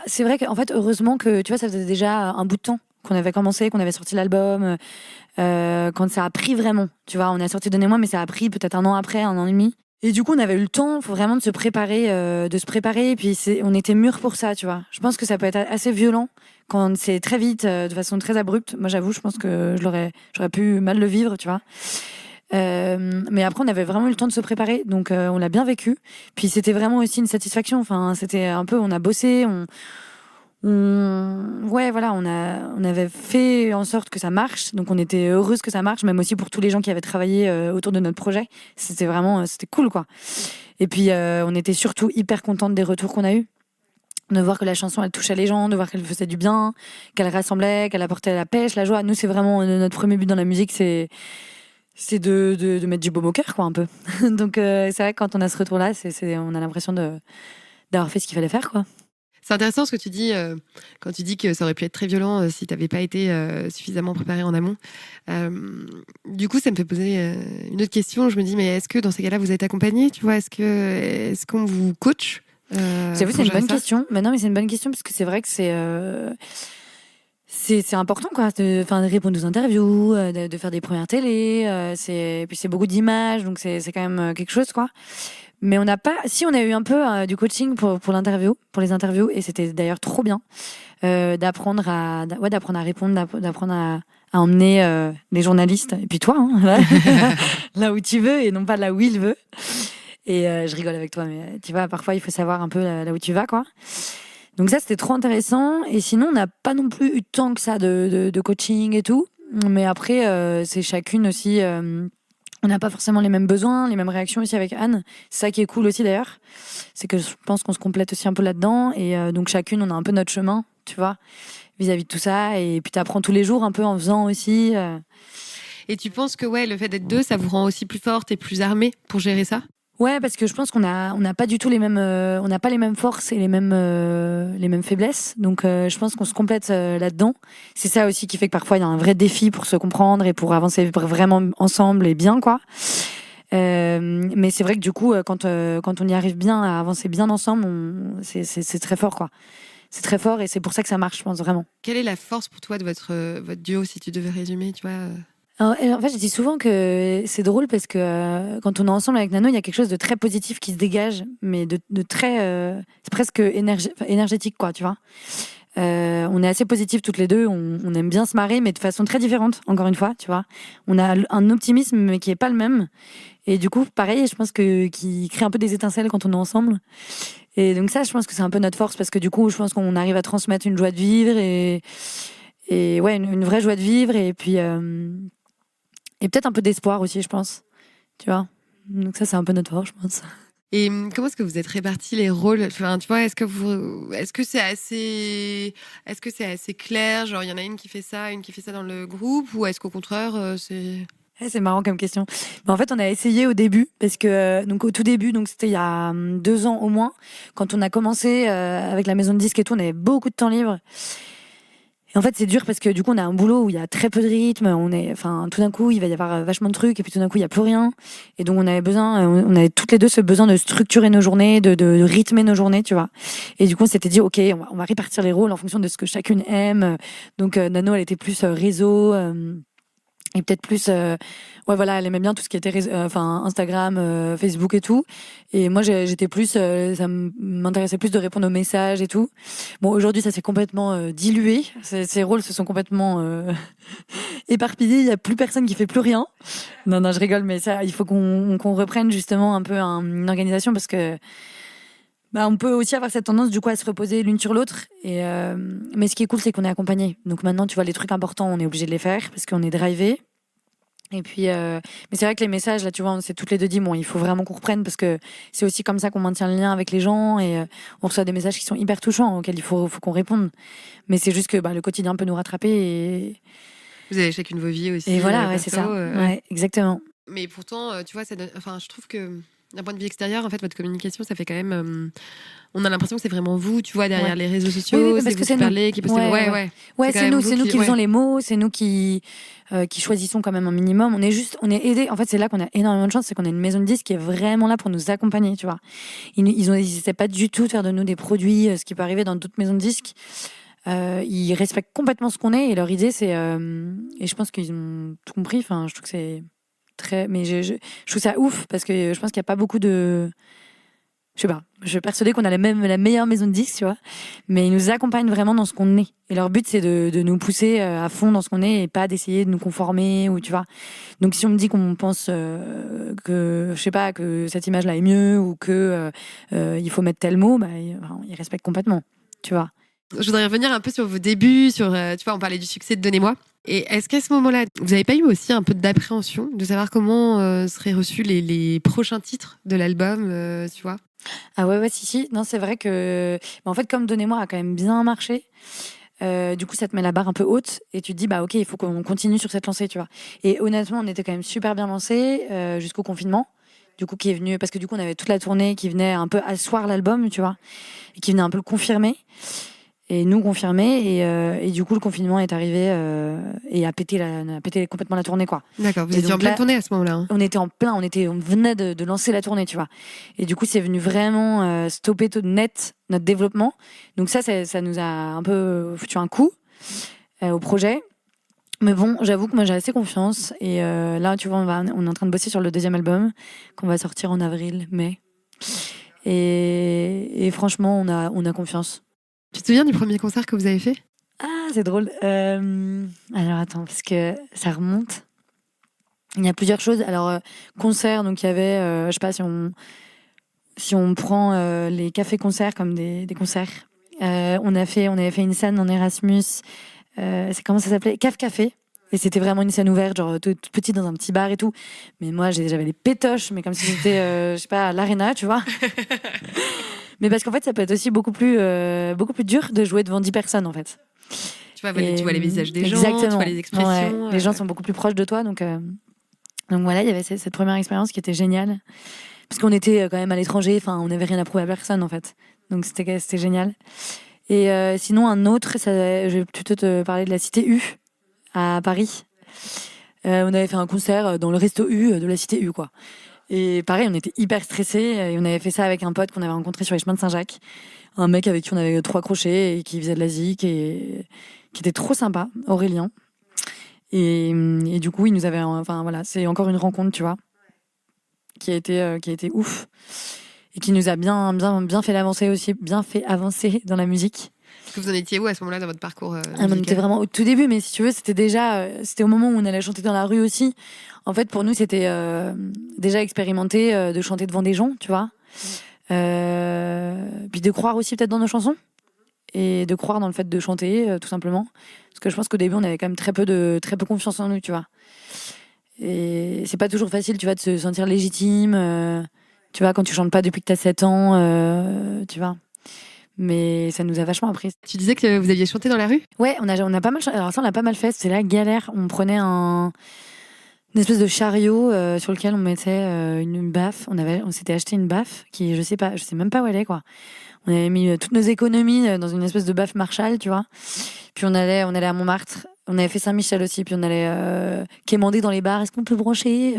C'est vrai qu'en fait, heureusement que, tu vois, ça faisait déjà un bout de temps qu'on avait commencé, qu'on avait sorti l'album, quand ça a pris vraiment. Tu vois, on a sorti Donnez-moi, mais ça a pris peut-être 1 an après, 1 an et demi. Et du coup, on avait eu le temps vraiment de se préparer, et puis on était mûrs pour ça, tu vois. Je pense que ça peut être assez violent quand c'est très vite, de façon très abrupte. Moi, j'avoue, je pense que j'aurais pu mal le vivre, tu vois. Mais après, on avait vraiment eu le temps de se préparer, donc on l'a bien vécu. Puis c'était vraiment aussi une satisfaction. Enfin, c'était un peu, on a bossé, on avait fait en sorte que ça marche, donc on était heureuse que ça marche, même aussi pour tous les gens qui avaient travaillé autour de notre projet. C'était cool, quoi. Et puis on était surtout hyper contente des retours qu'on a eus, de voir que la chanson elle touchait les gens, de voir qu'elle faisait du bien, qu'elle rassemblait, qu'elle apportait la pêche, la joie. Nous, c'est vraiment notre premier but dans la musique, c'est de mettre du baume au cœur, quoi, un peu. Donc c'est vrai que quand on a ce retour-là, on a l'impression d'avoir fait ce qu'il fallait faire, quoi. C'est intéressant ce que tu dis quand tu dis que ça aurait pu être très violent si tu n'avais pas été suffisamment préparé en amont. Du coup, ça me fait poser une autre question. Je me dis, mais est-ce que dans ces cas-là, vous êtes accompagné? Tu vois, est-ce qu'on vous coach? J'avoue, c'est une bonne question. Mais non, mais c'est une bonne question, parce que c'est vrai que c'est important, quoi, de répondre aux interviews, de faire des premières télés. Puis c'est beaucoup d'images, donc c'est quand même quelque chose, quoi. Mais on n'a pas. Si, on a eu un peu du coaching pour les interviews, et c'était d'ailleurs trop bien, d'apprendre à répondre, d'apprendre à emmener les journalistes, et puis toi, hein, là où tu veux et non pas là où il veut. Et je rigole avec toi, mais tu vois, parfois il faut savoir un peu là où tu vas, quoi. Donc ça, c'était trop intéressant. Et sinon, on n'a pas non plus eu tant que ça de coaching et tout. Mais après, c'est chacune aussi. On n'a pas forcément les mêmes besoins, les mêmes réactions aussi avec Anne. C'est ça qui est cool aussi, d'ailleurs. C'est que je pense qu'on se complète aussi un peu là-dedans. Et donc chacune, on a un peu notre chemin, tu vois, vis-à-vis de tout ça. Et puis t'apprends tous les jours un peu en faisant aussi. Et tu penses que le fait d'être deux, ça vous rend aussi plus forte et plus armée pour gérer ça? Ouais, parce que je pense qu'on n'a pas du tout les mêmes, on n'a pas les mêmes forces et les mêmes faiblesses. Donc, je pense qu'on se complète là-dedans. C'est ça aussi qui fait que parfois il y a un vrai défi pour se comprendre et pour avancer vraiment ensemble et bien, quoi. Mais c'est vrai que du coup, quand on y arrive bien à avancer bien ensemble, c'est très fort, quoi. C'est très fort et c'est pour ça que ça marche, je pense vraiment. Quelle est la force pour toi de votre duo, si tu devais résumer, tu vois? Alors, en fait, je dis souvent que c'est drôle parce que quand on est ensemble avec Nano, il y a quelque chose de très positif qui se dégage, mais de très, c'est presque énergétique, quoi, tu vois. On est assez positifs toutes les deux, on aime bien se marrer, mais de façon très différente, encore une fois, tu vois. On a un optimisme, mais qui est pas le même. Et du coup, pareil, je pense qui crée un peu des étincelles quand on est ensemble. Et donc ça, je pense que c'est un peu notre force, parce que du coup, je pense qu'on arrive à transmettre une joie de vivre et ouais, une vraie joie de vivre, et puis et peut-être un peu d'espoir aussi, je pense. Tu vois. Donc ça, c'est un peu notre force, je pense. Et comment est-ce que vous êtes répartis les rôles? Enfin, tu vois, est-ce que c'est assez clair? Genre, il y en a une qui fait ça, une qui fait ça dans le groupe, ou est-ce qu'au contraire, c'est... C'est marrant comme question. Mais en fait, on a essayé au début, parce que donc au tout début, donc c'était il y a 2 ans au moins, quand on a commencé avec la maison de disques et tout, on avait beaucoup de temps libre. Et en fait, c'est dur parce que du coup, on a un boulot où il y a très peu de rythme. Tout d'un coup, il va y avoir vachement de trucs, et puis tout d'un coup, il y a plus rien. Et donc, on avait toutes les deux ce besoin de structurer nos journées, de rythmer nos journées, tu vois. Et du coup, on s'était dit, ok, on va répartir les rôles en fonction de ce que chacune aime. Donc, Nano, elle était plus réseau. Et peut-être plus, voilà, elle aimait bien tout ce qui était Instagram, Facebook et tout. Et moi, j'étais plus, ça m'intéressait plus de répondre aux messages et tout. Bon, aujourd'hui, ça s'est complètement dilué. Ces rôles se sont complètement éparpillés. Il y a plus personne qui fait plus rien. Non, je rigole, mais ça, il faut qu'on reprenne justement un peu une organisation, parce que on peut aussi avoir cette tendance du coup à se reposer l'une sur l'autre. Mais ce qui est cool, c'est qu'on est accompagné. Donc maintenant, tu vois, les trucs importants, on est obligé de les faire parce qu'on est drivé. Et puis, mais c'est vrai que les messages, là, tu vois, on s'est toutes les deux dit, bon, il faut vraiment qu'on reprenne, parce que c'est aussi comme ça qu'on maintient le lien avec les gens, et on reçoit des messages qui sont hyper touchants auxquels il faut qu'on réponde. Mais c'est juste que le quotidien peut nous rattraper. Vous avez chacune vos vies aussi. Et voilà, c'est ça. Ouais, exactement. Mais pourtant, tu vois, je trouve que d'un point de vue extérieur, en fait, votre communication, ça fait quand même. On a l'impression que c'est vraiment vous, tu vois, derrière les réseaux sociaux. Oui, parce que c'est vous qui parlez, qui postez. Ouais, c'est nous qui faisons les mots, c'est nous qui choisissons quand même un minimum. On est aidés. En fait, c'est là qu'on a énormément de chance, c'est qu'on a une maison de disques qui est vraiment là pour nous accompagner, tu vois. Ils n'hésitaient pas du tout de faire de nous des produits, ce qui peut arriver dans d'autres maisons de disques. Ils respectent complètement ce qu'on est, et leur idée, c'est. Et je pense qu'ils ont tout compris. Enfin, je trouve que c'est mais je trouve ça ouf, parce que je pense qu'il n'y a pas beaucoup de... Je sais pas, je suis persuadée qu'on a la meilleure maison de disques, tu vois, mais ils nous accompagnent vraiment dans ce qu'on est, et leur but, c'est de nous pousser à fond dans ce qu'on est, et pas d'essayer de nous conformer, ou tu vois. Donc si on me dit qu'on pense que, je sais pas, que cette image-là est mieux, ou que il faut mettre tel mot, ils respectent complètement, tu vois. Je voudrais revenir un peu sur vos débuts, tu vois, on parlait du succès de Donnez-moi. Et est-ce qu'à ce moment-là, vous n'avez pas eu aussi un peu d'appréhension de savoir comment seraient reçus les prochains titres de l'album, tu vois? Ah ouais, si. Non, c'est vrai que... en fait, comme Donnez-moi a quand même bien marché, du coup, ça te met la barre un peu haute, et tu te dis, ok, il faut qu'on continue sur cette lancée, tu vois. Et honnêtement, on était quand même super bien lancés jusqu'au confinement. Du coup, qui est venu... Parce que du coup, on avait toute la tournée qui venait un peu asseoir l'album, tu vois, et qui venait un peu le confirmer. Et nous confirmer, et du coup le confinement est arrivé et a pété complètement la tournée, quoi. D'accord, vous étiez en pleine tournée à ce moment-là, hein. On était en plein, on venait de lancer la tournée, tu vois. Et du coup c'est venu vraiment stopper tout net notre développement. Donc ça nous a un peu foutu un coup au projet. Mais bon, j'avoue que moi j'ai assez confiance, et là tu vois on est en train de bosser sur le 2e album qu'on va sortir en avril, mai. Et franchement on a confiance. Tu te souviens du premier concert que vous avez fait? Ah, c'est drôle. Alors attends, parce que ça remonte. Il y a plusieurs choses. Alors, concert, donc il y avait, je sais pas si on prend les cafés-concerts comme des concerts. On avait fait une scène en Erasmus. C'est comment ça s'appelait? Cave Café. Et c'était vraiment une scène ouverte, genre toute petite dans un petit bar et tout. Mais moi, j'avais les pétoches, mais comme si j'étais, je sais pas, à l'Arena, tu vois. Mais parce qu'en fait, ça peut être aussi beaucoup plus dur de jouer devant 10 personnes, en fait. Tu vois les visages des gens, exactement. tu vois les expressions. Ouais. Les gens sont beaucoup plus proches de toi, donc voilà, il y avait cette première expérience qui était géniale. Parce qu'on était quand même à l'étranger, enfin, on n'avait rien à prouver à personne, en fait. Donc c'était génial. Et sinon, un autre, je vais plutôt te parler de la Cité U, à Paris. On avait fait un concert dans le resto U de la Cité U, quoi. Et pareil, on était hyper stressés. Et on avait fait ça avec un pote qu'on avait rencontré sur les chemins de Saint-Jacques. Un mec avec qui on avait 3 crochets et qui faisait de la zik et qui était trop sympa, Aurélien. Et du coup, il nous avait... Enfin, voilà, c'est encore une rencontre, tu vois, qui a été ouf. Et qui nous a bien fait avancer aussi, bien fait avancer dans la musique. Est-ce que vous en étiez où à ce moment-là dans votre parcours On était vraiment au tout début, mais si tu veux, c'était au moment où on allait chanter dans la rue aussi. En fait, pour nous, c'était déjà expérimenter de chanter devant des gens, tu vois. Puis de croire aussi peut-être dans nos chansons et de croire dans le fait de chanter, tout simplement. Parce que je pense qu'au début, on avait quand même très peu confiance en nous, tu vois. Et c'est pas toujours facile, tu vois, de se sentir légitime. Tu vois, quand tu chantes pas depuis que t'as 7 ans, tu vois. Mais ça nous a vachement appris. Tu disais que vous aviez chanté dans la rue ? Ouais, on a pas mal chanté. Alors ça, on a pas mal fait. C'est la galère. On prenait une espèce de chariot sur lequel on mettait une baffe. On s'était acheté une baffe qui, je sais même pas où elle est, quoi. On avait mis toutes nos économies dans une espèce de baffe Marshall, tu vois. Puis on allait à Montmartre. On avait fait Saint-Michel aussi, puis on allait quémander dans les bars. Est-ce qu'on peut brancher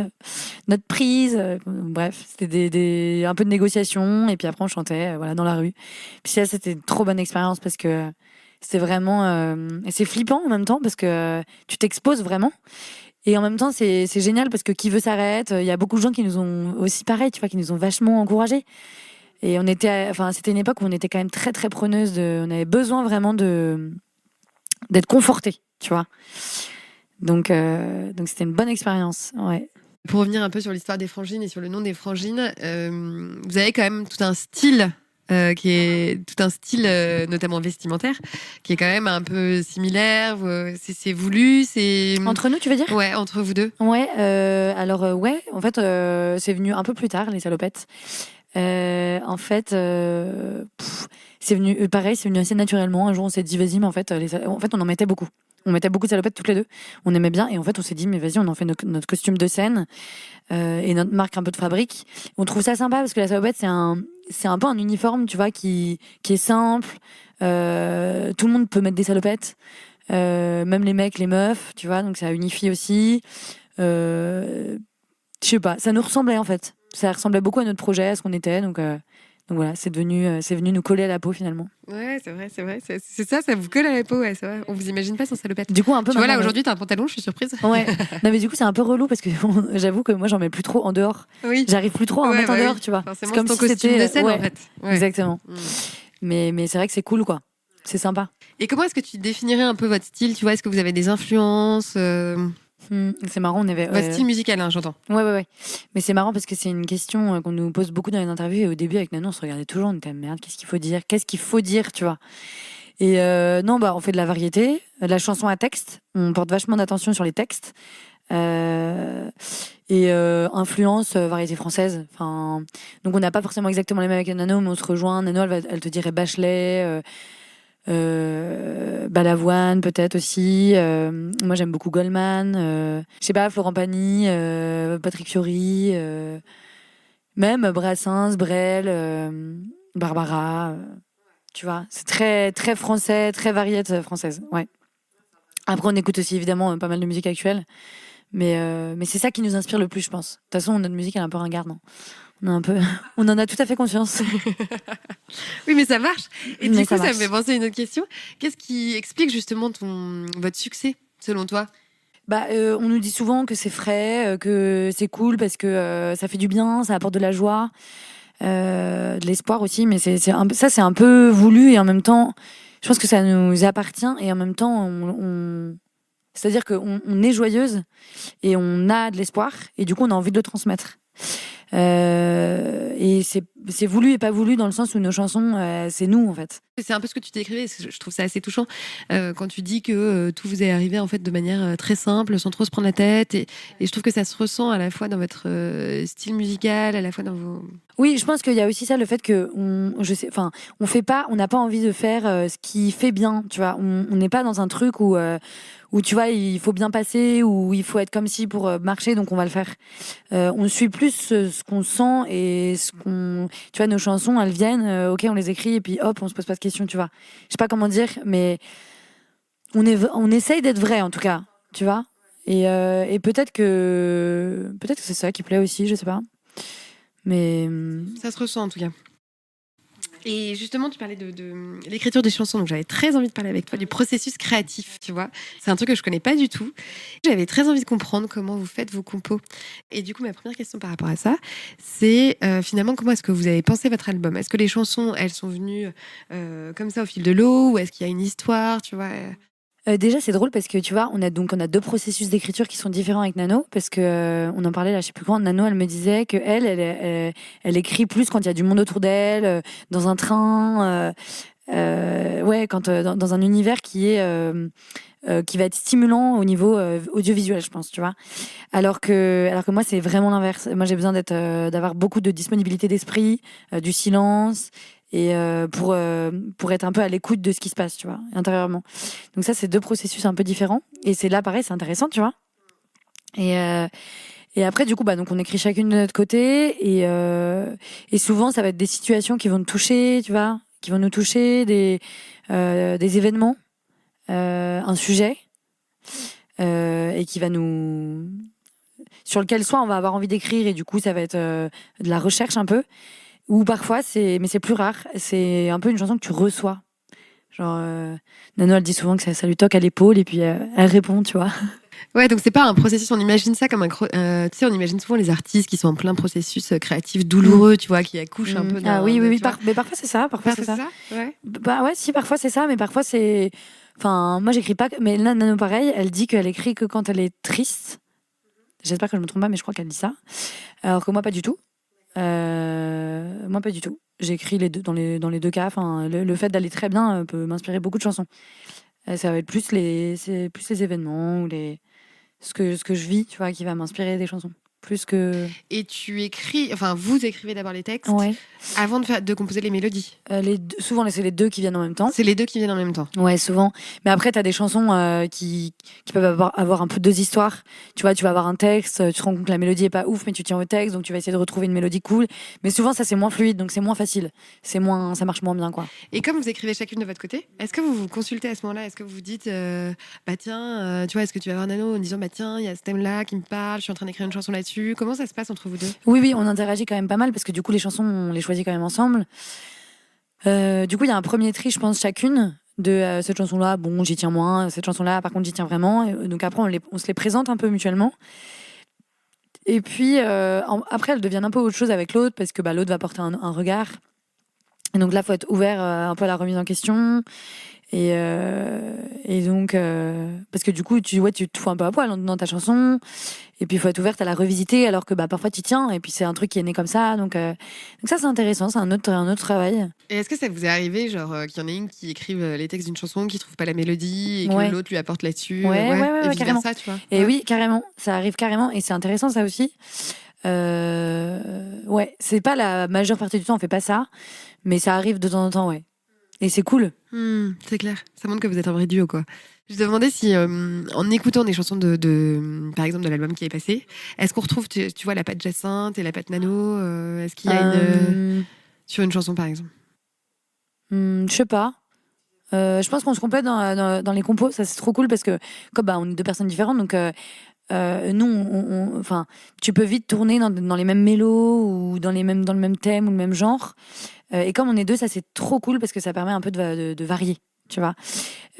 notre prise Bref, c'était un peu de négociation. Et puis après, on chantait voilà, dans la rue. Puis ça, c'était une trop bonne expérience parce que c'était vraiment... et c'est flippant en même temps parce que tu t'exposes vraiment. Et en même temps, c'est génial parce que qui veut s'arrête. Il y a beaucoup de gens qui nous ont aussi pareil, tu vois, qui nous ont vachement encouragés. Et c'était une époque où on était quand même très, très preneuse on avait besoin vraiment d'être confortés, tu vois. Donc c'était une bonne expérience, ouais. Pour revenir un peu sur l'histoire des Frangines et sur le nom des Frangines, vous avez quand même tout un style notamment vestimentaire, qui est quand même un peu similaire. C'est voulu, c'est... Entre nous, tu veux dire ? Ouais, entre vous deux. Ouais, ouais, en fait, c'est venu un peu plus tard, les salopettes. En fait, c'est venu, pareil, c'est venu assez naturellement. Un jour, on s'est dit, vas-y, mais en fait, on en mettait beaucoup. On mettait beaucoup de salopettes toutes les deux. On aimait bien. Et en fait, on s'est dit, mais vas-y, on en fait notre costume de scène et notre marque un peu de fabrique. On trouve ça sympa parce que la salopette, c'est un peu un uniforme, tu vois, qui est simple. Tout le monde peut mettre des salopettes. Même les mecs, les meufs, tu vois. Donc, ça unifie aussi. Je sais pas, ça nous ressemblait en fait. Ça ressemblait beaucoup à notre projet, à ce qu'on était. Donc voilà, c'est venu nous coller à la peau finalement. Ouais, c'est vrai. C'est ça vous colle à la peau, ouais, c'est vrai. On vous imagine pas sans salopette. Du coup, un peu. Tu vois, là, aujourd'hui, t'as un pantalon, je suis surprise. Ouais. Non, mais du coup, c'est un peu relou parce que j'avoue que moi, j'en mets plus trop en dehors. Oui. J'arrive plus trop à en mettre en dehors, tu vois. C'est comme ton costume de scène, en fait. Ouais. Exactement. Mais c'est vrai que c'est cool, quoi. C'est sympa. Et comment est-ce que tu définirais un peu votre style ? Tu vois, est-ce que vous avez des influences C'est marrant, on avait... Votre style musical, hein, j'entends. Ouais. Mais c'est marrant parce que c'est une question qu'on nous pose beaucoup dans les interviews. Et au début, avec Nano, on se regardait toujours, on était merde, qu'est-ce qu'il faut dire, tu vois. Et non, on fait de la variété, de la chanson à texte. On porte vachement d'attention sur les textes. Et influence variété française. Enfin, donc on n'a pas forcément exactement les mêmes avec Nano, mais on se rejoint. Nano, elle te dirait Bachelet... Balavoine peut-être aussi, moi j'aime beaucoup Goldman, je sais pas, Florent Pagny, Patrick Fiori, même Brassens, Brel, Barbara, tu vois, c'est très très français, très variété française, ouais. Après on écoute aussi évidemment pas mal de musique actuelle, mais c'est ça qui nous inspire le plus, je pense. De toute façon notre musique elle est un peu ringarde, non ? On en a tout à fait conscience. Oui, mais ça marche. Et du coup, ça me marche. fait penser à une autre question. Qu'est-ce qui explique justement votre succès, selon toi ? On nous dit souvent que c'est frais, que c'est cool parce que ça fait du bien, ça apporte de la joie, de l'espoir aussi. Mais c'est un peu voulu et en même temps, je pense que ça nous appartient et en même temps, c'est-à-dire qu'on est joyeuse et on a de l'espoir et du coup, on a envie de le transmettre. Et c'est voulu et pas voulu dans le sens où nos chansons, c'est nous en fait. C'est un peu ce que tu décrivais, je trouve ça assez touchant quand tu dis que tout vous est arrivé en fait de manière très simple, sans trop se prendre la tête, et je trouve que ça se ressent à la fois dans votre style musical, à la fois dans vos... Oui, je pense qu'il y a aussi ça, le fait que on n'a pas envie de faire ce qui fait bien, tu vois. On n'est pas dans un truc où tu vois, il faut bien passer, où il faut être comme si pour marcher, donc on va le faire. On suit plus ce qu'on sent et tu vois, nos chansons, elles viennent, ok, on les écrit et puis hop, on se pose pas de questions, tu vois. Je sais pas comment dire, mais on essaye d'être vrai en tout cas, tu vois. Et peut-être que c'est ça qui plaît aussi, je sais pas. Mais ça se ressent en tout cas. Et justement, tu parlais de l'écriture des chansons, donc j'avais très envie de parler avec toi du processus créatif, tu vois. C'est un truc que je connais pas du tout. J'avais très envie de comprendre comment vous faites vos compos. Et du coup, ma première question par rapport à ça, c'est finalement comment est-ce que vous avez pensé votre album ? Est-ce que les chansons, elles sont venues comme ça au fil de l'eau, ou est-ce qu'il y a une histoire, tu vois déjà, c'est drôle parce que tu vois, on a deux processus d'écriture qui sont différents avec Nano, parce que on en parlait là, je sais plus quand. Nano, elle me disait que elle écrit plus quand il y a du monde autour d'elle, dans un train, dans un univers qui va être stimulant au niveau audiovisuel, je pense, tu vois. Alors que moi, c'est vraiment l'inverse. Moi, j'ai besoin d'avoir beaucoup de disponibilité d'esprit, du silence, et pour être un peu à l'écoute de ce qui se passe, tu vois, intérieurement. Donc ça, c'est deux processus un peu différents. Et c'est là, pareil, c'est intéressant, tu vois. Et après, du coup, donc on écrit chacune de notre côté, et souvent, ça va être des situations qui vont nous toucher, tu vois, qui vont nous toucher, des événements, un sujet, et qui va sur lequel soit on va avoir envie d'écrire, et du coup, ça va être de la recherche un peu. Ou parfois, mais c'est plus rare, c'est un peu une chanson que tu reçois. Genre, Nano, elle dit souvent que ça lui toque à l'épaule et puis elle répond, tu vois. Ouais, donc c'est pas un processus, on imagine ça comme tu sais, on imagine souvent les artistes qui sont en plein processus créatif douloureux, tu vois, qui accouchent un peu Ah oui, mais parfois c'est ça, parfois c'est ça. Ouais. Bah ouais, si, parfois c'est ça, mais parfois c'est... Enfin, moi j'écris pas... Mais là, Nano, pareil, elle dit qu'elle écrit que quand elle est triste. J'espère que je me trompe pas, mais je crois qu'elle dit ça. Alors que moi, pas du tout. Moi, pas du tout. J'écris dans les deux cas. Enfin, le fait d'aller très bien peut m'inspirer beaucoup de chansons. Ça va être plus les événements ou ce que je vis, tu vois, qui va m'inspirer des chansons. Plus que... Et vous écrivez d'abord les textes avant de composer les mélodies. Souvent, c'est les deux qui viennent en même temps. C'est les deux qui viennent en même temps. Ouais, souvent. Mais après, t'as des chansons qui peuvent avoir un peu deux histoires. Tu vois, tu vas avoir un texte, tu te rends compte que la mélodie est pas ouf, mais tu tiens au texte, donc tu vas essayer de retrouver une mélodie cool. Mais souvent, ça, c'est moins fluide, donc c'est moins facile. Ça marche moins bien, quoi. Et comme vous écrivez chacune de votre côté, est-ce que vous vous consultez à ce moment-là ? Est-ce que vous vous dites, tiens, tu vois, est-ce que tu vas voir Nano en disant, tiens, il y a ce thème-là qui me parle, je suis en train d'écrire une chanson là-dessus. Comment ça se passe entre vous deux ? Oui, on interagit quand même pas mal parce que du coup, les chansons, on les choisit quand même ensemble. Du coup, il y a un premier tri, je pense, chacune de cette chanson-là. Bon, j'y tiens moins. Cette chanson-là, par contre, j'y tiens vraiment. Et donc après, on se les présente un peu mutuellement. Et puis après, elles deviennent un peu autre chose avec l'autre parce que l'autre va porter un regard. Et donc là, faut être ouvert un peu à la remise en question. Et donc, parce que du coup, tu te fous un peu à poil dans ta chanson. Et puis, il faut être ouverte à la revisiter, alors que parfois, tu tiens. Et puis, c'est un truc qui est né comme ça. Donc ça, c'est intéressant. C'est un autre travail. Et est-ce que ça vous est arrivé, genre, qu'il y en ait une qui écrive les textes d'une chanson, qui trouve pas la mélodie, et que l'autre lui apporte là-dessus Ouais, et vice carrément. versa, tu vois. Et oui, carrément. Ça arrive carrément. Et c'est intéressant, ça aussi. Ouais, c'est pas la majeure partie du temps, on fait pas ça. Mais ça arrive de temps en temps, ouais. Et c'est cool. C'est clair. Ça montre que vous êtes un vrai duo, quoi. Je te demandais si, en écoutant des chansons par exemple, de l'album qui est passé, est-ce qu'on retrouve, tu vois, la patte Jacinthe et la patte Nano Est-ce qu'il y a sur une chanson, par exemple Je sais pas. Je pense qu'on se complète dans les compos. Ça, c'est trop cool parce que, comme on est deux personnes différentes, donc nous, enfin, tu peux vite tourner dans les mêmes mélos ou dans le même thème ou le même genre. Et comme on est deux, ça c'est trop cool parce que ça permet un peu de varier, tu vois.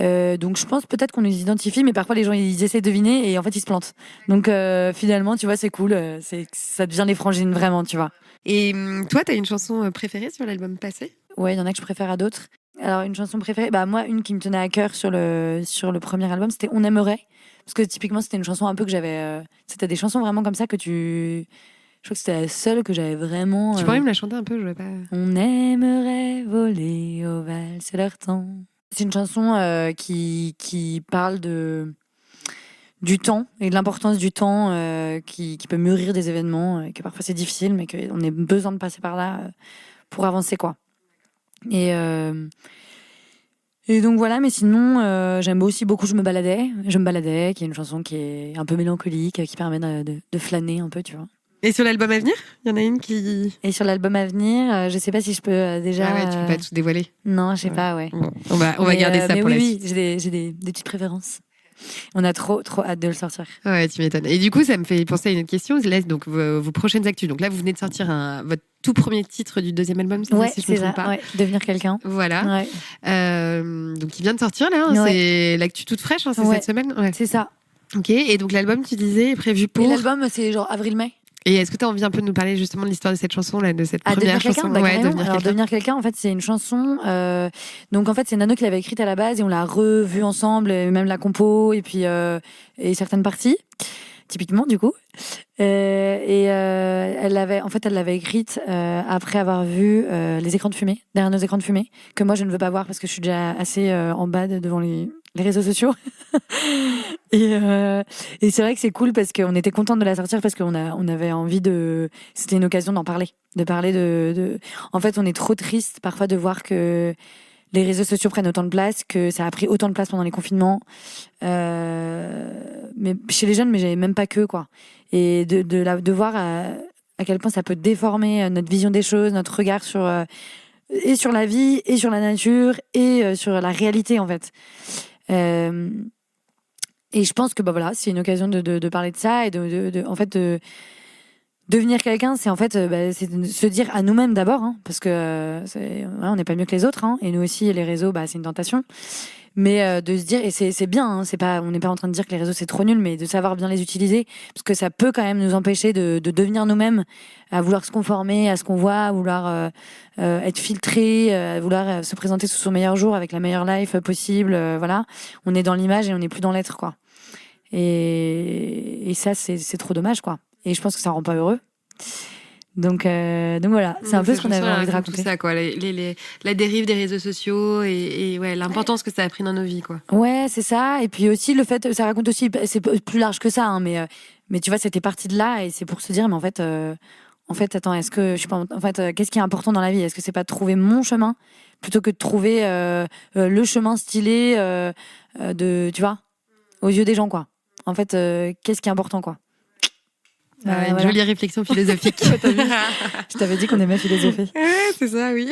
Donc je pense peut-être qu'on les identifie, mais parfois les gens ils essaient de deviner et en fait ils se plantent. Donc finalement, tu vois, c'est cool. Ça devient les frangines vraiment, tu vois. Et toi, t'as une chanson préférée sur l'album passé ? Ouais, il y en a que je préfère à d'autres. Alors une chanson préférée, moi une qui me tenait à cœur sur le premier album, c'était On aimerait. Parce que typiquement, c'était une chanson un peu que j'avais... C'était des chansons vraiment comme ça que tu Je crois que c'était la seule que j'avais vraiment. Tu pourrais me la chanter un peu, je vois pas. On aimerait voler au valse leur temps. C'est une chanson qui parle du temps et de l'importance du temps qui peut mûrir des événements, et que parfois c'est difficile, mais qu'on a besoin de passer par là pour avancer, quoi. Et donc voilà, mais sinon, j'aime aussi beaucoup Je me baladais, qui est une chanson qui est un peu mélancolique, qui permet de flâner un peu, tu vois. Et sur l'album à venir, il y en a une qui... Et sur l'album à venir, je sais pas si je peux déjà... Ah ouais, tu peux pas tout dévoiler. Non, je sais pas, ouais. Bon, on va garder ça mais pour oui, la oui, suite. j'ai des petites préférences. On a trop hâte de le sortir. Ouais, tu m'étonnes. Et du coup, ça me fait penser à une autre question. Là, donc, vos prochaines actus. Donc là, vous venez de sortir votre tout premier titre du deuxième album, c'est Ouais, ça, si je me trompe pas. Ouais. Devenir quelqu'un. Voilà. Ouais. Donc, il vient de sortir, là. Hein, Ouais. C'est l'actu toute fraîche, hein, c'est Ouais. cette semaine. Ouais. C'est ça. Ok. Et donc, l'album, tu disais, est prévu pour... Et l'album, c'est genre avril-mai. Et est-ce que tu as envie un peu de nous parler justement de l'histoire de cette chanson, là, de cette Ah, première Devenir quelqu'un, chanson? bah, Ouais, carrément. Devenir Alors, quelqu'un. Devenir quelqu'un, en fait, c'est une chanson. Donc, en fait, c'est Nano qui l'avait écrite à la base et on l'a revue ensemble, et même la compo et puis et certaines parties, typiquement, du coup. Elle l'avait écrite après avoir vu les écrans de fumée, derrière nos écrans de fumée, que moi je ne veux pas voir parce que je suis déjà assez en bad devant les réseaux sociaux. Et c'est vrai que c'est cool parce qu'on était contente de la sortir parce qu'on avait envie de. C'était une occasion d'en parler, de parler de. En fait, on est trop triste parfois de voir que les réseaux sociaux prennent autant de place, que ça a pris autant de place pendant les confinements. Mais chez les jeunes, mais j'avais même pas que, quoi. Et de voir à quel point ça peut déformer notre vision des choses, notre regard et sur la vie, et sur la nature, et sur la réalité, en fait. Et je pense que voilà, c'est une occasion de parler de ça et en fait, de devenir quelqu'un, c'est en fait c'est de se dire à nous-mêmes d'abord, hein, parce que on n'est pas mieux que les autres, hein, et nous aussi les réseaux, c'est une tentation. Mais de se dire, et c'est bien, hein, on n'est pas en train de dire que les réseaux c'est trop nul, mais de savoir bien les utiliser, parce que ça peut quand même nous empêcher de devenir nous-mêmes, à vouloir se conformer à ce qu'on voit, à vouloir être filtré, à vouloir se présenter sous son meilleur jour avec la meilleure life possible. Voilà, on est dans l'image et on n'est plus dans l'être, quoi. Et ça, c'est trop dommage, quoi. Et je pense que ça rend pas heureux. Donc voilà, c'est un peu ce qu'on avait envie de raconter. Tout ça, quoi, la dérive des réseaux sociaux et ouais, l'importance que ça a pris dans nos vies, quoi. Ouais, c'est ça. Et puis aussi le fait, ça raconte aussi, c'est plus large que ça, hein, mais tu vois, c'était parti de là et c'est pour se dire, mais en fait, attends, est-ce que je suis pas, en fait, qu'est-ce qui est important dans la vie? Est-ce que c'est pas de trouver mon chemin plutôt que de trouver le chemin stylé tu vois, aux yeux des gens, quoi. En fait, qu'est-ce qui est important, quoi. Une jolie réflexion philosophique. Je t'avais dit qu'on aimait philosopher. C'est ça, oui.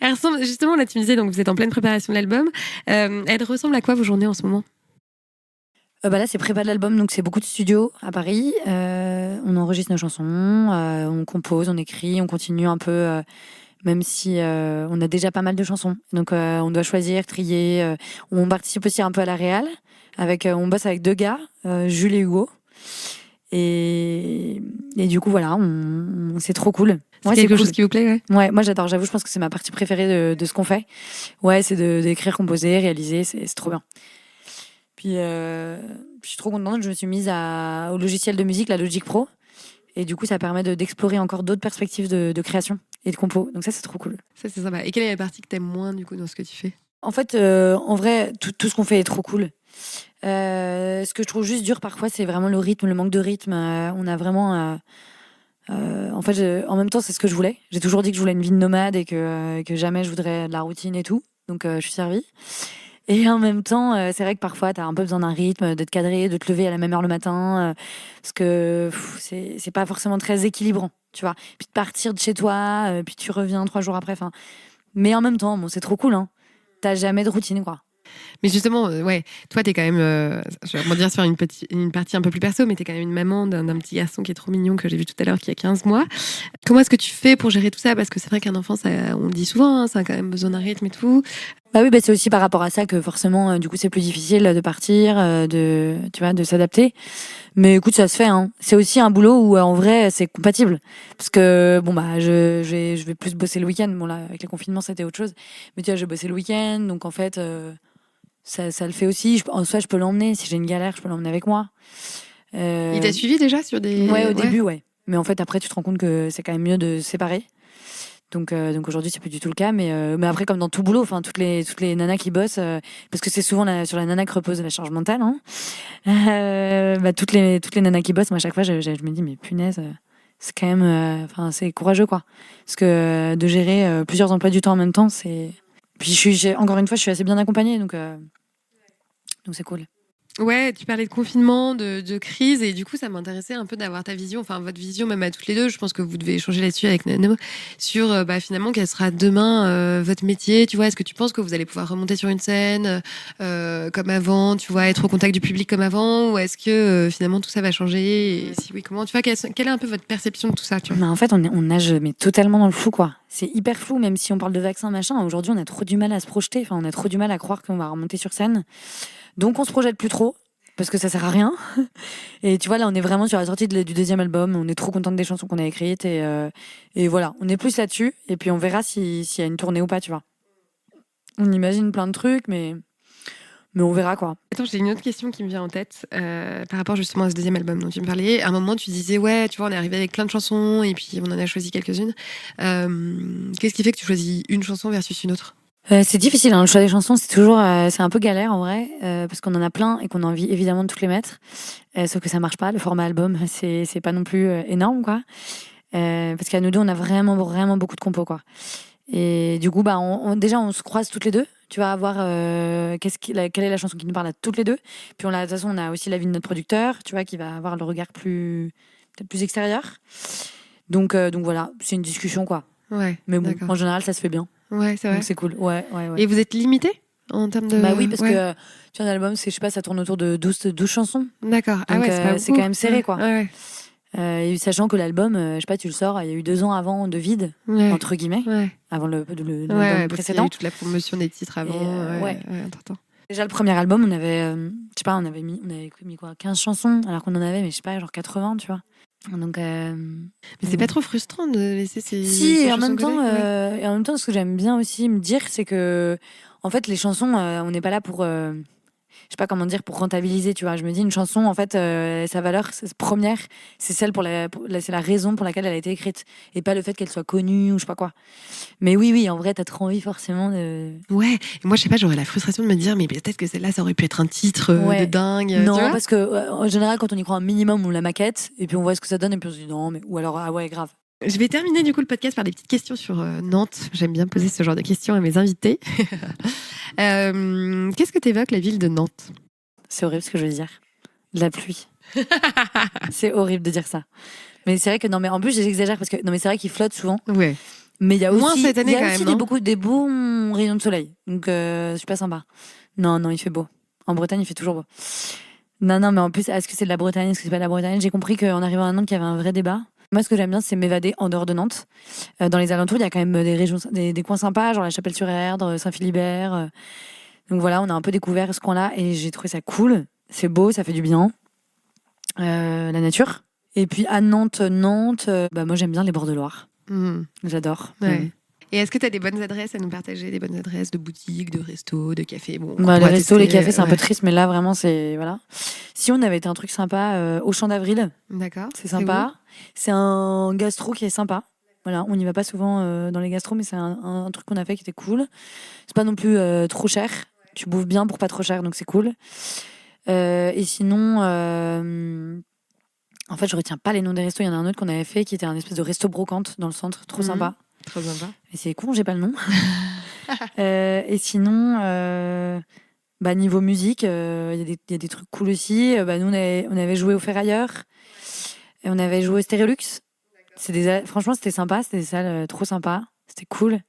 Elle ressemble, justement, là, tu me disais, donc vous êtes en pleine préparation de l'album. Elle ressemble à quoi vos journées en ce moment? Là, c'est prépa de l'album, donc c'est beaucoup de studios à Paris. On enregistre nos chansons, on compose, on écrit, on continue un peu, même si on a déjà pas mal de chansons. Donc on doit choisir, trier. On participe aussi un peu à la réal. On bosse avec 2 gars, Jules et Hugo. Et du coup, voilà, c'est trop cool. C'est quelque chose qui vous plaît, ouais. Ouais, moi j'adore, j'avoue, je pense que c'est ma partie préférée de ce qu'on fait. Ouais, c'est d'écrire, composer, réaliser, c'est trop bien. Puis je suis trop contente, je me suis mise au logiciel de musique, la Logic Pro. Et du coup, ça permet d'explorer encore d'autres perspectives de création et de compo. Donc ça, c'est trop cool. Ça, c'est sympa. Et quelle est la partie que t'aimes moins, du coup, dans ce que tu fais? En fait, en vrai, tout ce qu'on fait est trop cool. Ce que je trouve juste dur parfois, c'est vraiment le rythme, le manque de rythme. On a vraiment... en fait, en même temps, c'est ce que je voulais. J'ai toujours dit que je voulais une vie de nomade et que jamais je voudrais de la routine et tout. Donc, je suis servie. Et en même temps, c'est vrai que parfois, t'as un peu besoin d'un rythme, d'être cadré, de te lever à la même heure le matin, parce que c'est pas forcément très équilibrant, tu vois. Puis de partir de chez toi, puis tu reviens 3 jours après. Mais en même temps, bon, c'est trop cool, hein. T'as jamais de routine, quoi. Mais justement, ouais, toi, t'es quand même, je vais rebondir sur une partie un peu plus perso, mais t'es quand même une maman d'un petit garçon qui est trop mignon, que j'ai vu tout à l'heure, qui a 15 mois. Comment est-ce que tu fais pour gérer tout ça? Parce que c'est vrai qu'un enfant, on le dit souvent, hein, ça a quand même besoin d'un rythme et tout. Bah oui, c'est aussi par rapport à ça que forcément, du coup, c'est plus difficile de partir, tu vois, de s'adapter. Mais écoute, ça se fait, hein. C'est aussi un boulot où, en vrai, c'est compatible. Parce que, bon, je vais plus bosser le week-end. Bon, là, avec le confinement, c'était autre chose. Mais tu vois, je vais bosser le week-end. Donc, en fait, ça le fait aussi. En soi, je peux l'emmener. Si j'ai une galère, je peux l'emmener avec moi. Il t'a suivi déjà sur des... Ouais, au début, ouais. Mais en fait, après, tu te rends compte que c'est quand même mieux de se séparer. Donc aujourd'hui, c'est plus du tout le cas. Mais après, comme dans tout boulot, enfin, toutes les nanas qui bossent, parce que c'est souvent sur la nana que repose la charge mentale, hein. Toutes les nanas qui bossent, moi, à chaque fois, je me dis, mais punaise, c'est quand même, c'est courageux, quoi. Parce que de gérer plusieurs emplois du temps en même temps, c'est. Puis encore une fois, je suis assez bien accompagnée, donc c'est cool. Ouais, tu parlais de confinement, de crise, et du coup, ça m'intéressait un peu d'avoir ta vision, enfin votre vision même à toutes les deux. Je pense que vous devez échanger là-dessus avec Nano sur finalement quel sera demain votre métier. Tu vois, est-ce que tu penses que vous allez pouvoir remonter sur une scène comme avant, tu vois, être au contact du public comme avant, ou est-ce que finalement tout ça va changer, et si oui, comment, tu vois, quelle est un peu votre perception de tout ça, tu vois? Mais en fait, on nage mais totalement dans le flou, quoi. C'est hyper flou, même si on parle de vaccins, machin. Aujourd'hui, on a trop du mal à se projeter. Enfin, on a trop du mal à croire qu'on va remonter sur scène. Donc, on se projette plus trop, parce que ça sert à rien. Et tu vois, là, on est vraiment sur la sortie du deuxième album. On est trop contente des chansons qu'on a écrites. Et voilà, on est plus là-dessus. Et puis, on verra s'il y a une tournée ou pas, tu vois. On imagine plein de trucs, mais on verra, quoi. Attends, j'ai une autre question qui me vient en tête par rapport justement à ce deuxième album dont tu me parlais. À un moment, tu disais, ouais, tu vois, on est arrivé avec plein de chansons et puis on en a choisi quelques-unes. Qu'est-ce qui fait que tu choisis une chanson versus une autre? C'est difficile, hein, le choix des chansons, c'est toujours, c'est un peu galère en vrai, parce qu'on en a plein et qu'on a envie évidemment de toutes les mettre, sauf que ça marche pas. Le format album, c'est pas non plus énorme, quoi, parce qu'à nous deux, on a vraiment vraiment beaucoup de compos, quoi. Et du coup, déjà, on se croise toutes les deux. Tu vas voir quelle est la chanson qui nous parle à toutes les deux. Puis de toute façon, on a aussi l'avis de notre producteur, tu vois, qui va avoir le regard peut-être plus extérieur. Donc voilà, c'est une discussion, quoi. Ouais. Mais bon, d'accord. en général, ça se fait bien. Ouais, c'est vrai. Donc c'est cool. Ouais. Et vous êtes limité en termes de. Bah oui, parce ouais. que tu vois, un album, je sais pas, ça tourne autour de 12 chansons. D'accord. Ah Donc, ouais, c'est quand même serré, quoi. Ouais. Et sachant que l'album, je sais pas, tu le sors, il y a eu 2 ans avant de vide, Ouais. entre guillemets, Ouais. avant l'album Ouais, parce qu'il y a précédent. eu toute la promotion des titres avant. Et, ouais. T'entends. Déjà, le premier album, on avait, je sais pas, on avait mis quoi, 15 chansons, alors qu'on en avait, mais je sais pas, genre 80, tu vois. Donc, Mais c'est pas trop frustrant de laisser ces. si, ces et en chansons même de temps, côté ouais. et en même temps, ce que j'aime bien aussi me dire, c'est que, en fait, les chansons, on n'est pas là pour, je sais pas comment dire, pour rentabiliser, tu vois. Je me dis, une chanson, en fait, sa valeur première, c'est celle c'est la raison pour laquelle elle a été écrite, et pas le fait qu'elle soit connue ou je sais pas quoi. Mais oui, en vrai, t'as trop envie forcément de. Ouais, et moi je sais pas, j'aurais la frustration de me dire, mais peut-être que celle-là, ça aurait pu être un titre Ouais. de dingue. Non, tu vois parce que en général, quand on y croit un minimum, on la maquette, et puis on voit ce que ça donne, et puis on se dit non, mais ou alors ah ouais, grave. Je vais terminer du coup le podcast par des petites questions sur Nantes. J'aime bien poser ce genre de questions à mes invités. Qu'est-ce que t'évoques la ville de Nantes? C'est horrible ce que je veux dire. De la pluie. C'est horrible de dire ça. Mais c'est vrai que non, mais en plus j'exagère parce que non, mais c'est vrai qu'il flotte souvent. Ouais. Mais il y a aussi, Moins cette année, il y a quand aussi même, non des bons rayons de soleil. Donc c'est pas sympa. Non, il fait beau. En Bretagne, il fait toujours beau. Non, mais en plus, est-ce que c'est de la Bretagne, est-ce que c'est pas de la Bretagne? J'ai compris qu'en arrivant à Nantes, qu'il y avait un vrai débat. Moi, ce que j'aime bien, c'est m'évader en dehors de Nantes. Dans les alentours, il y a quand même des régions, des coins sympas, genre la Chapelle-sur-Erdre, Saint-Philibert. Donc voilà, on a un peu découvert ce coin-là et j'ai trouvé ça cool. C'est beau, ça fait du bien. La nature. Et puis à Nantes, moi j'aime bien les bords de Loire. J'adore. Ouais. Et est-ce que tu as des bonnes adresses à nous partager, des bonnes adresses de boutiques, de restos, de cafés? Bon, les restos, les cafés, c'est un ouais. peu triste, mais là vraiment c'est voilà. Si on avait été un truc sympa au Champ d'Avril, D'accord. c'est sympa. C'est un gastro qui est sympa. Voilà, on n'y va pas souvent dans les gastros, mais c'est un truc qu'on a fait qui était cool. C'est pas non plus trop cher. Tu bouffes bien pour pas trop cher, donc c'est cool. Et sinon, en fait, je retiens pas les noms des restos. Il y en a un autre qu'on avait fait qui était un espèce de resto brocante dans le centre, trop sympa. Trop sympa. Et c'est con, j'ai pas le nom. Et sinon, niveau musique, il y a des trucs cool aussi. Nous, on avait joué au Ferrailleur et on avait joué au Stéréolux. Franchement, c'était sympa. C'était des salles trop sympas. C'était cool.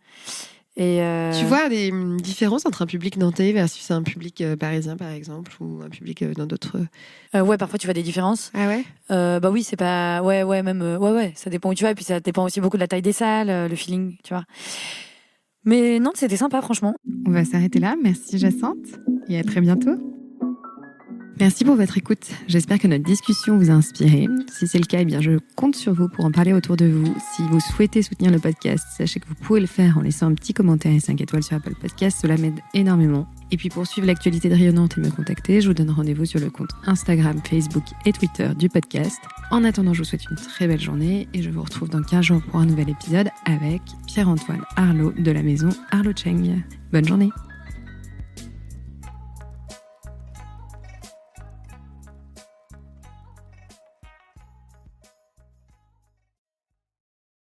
Et Tu vois des différences entre un public nantais versus un public parisien, par exemple, ou un public dans d'autres... ouais, parfois tu vois des différences. Ah ouais? Oui, c'est pas... Ouais, même... ouais, ça dépend où tu vas. Et puis ça dépend aussi beaucoup de la taille des salles, le feeling, tu vois. Mais non, c'était sympa, franchement. On va s'arrêter là. Merci Jacinthe et à très bientôt. Merci pour votre écoute. J'espère que notre discussion vous a inspiré. Si c'est le cas, je compte sur vous pour en parler autour de vous. Si vous souhaitez soutenir le podcast, sachez que vous pouvez le faire en laissant un petit commentaire et 5 étoiles sur Apple Podcast. Cela m'aide énormément. Et puis pour suivre l'actualité de Rayonnante et me contacter, je vous donne rendez-vous sur le compte Instagram, Facebook et Twitter du podcast En attendant, je vous souhaite une très belle journée et je vous retrouve dans 15 jours pour un nouvel épisode avec Pierre-Antoine Arlot de la maison Arlot Cheng. Bonne journée.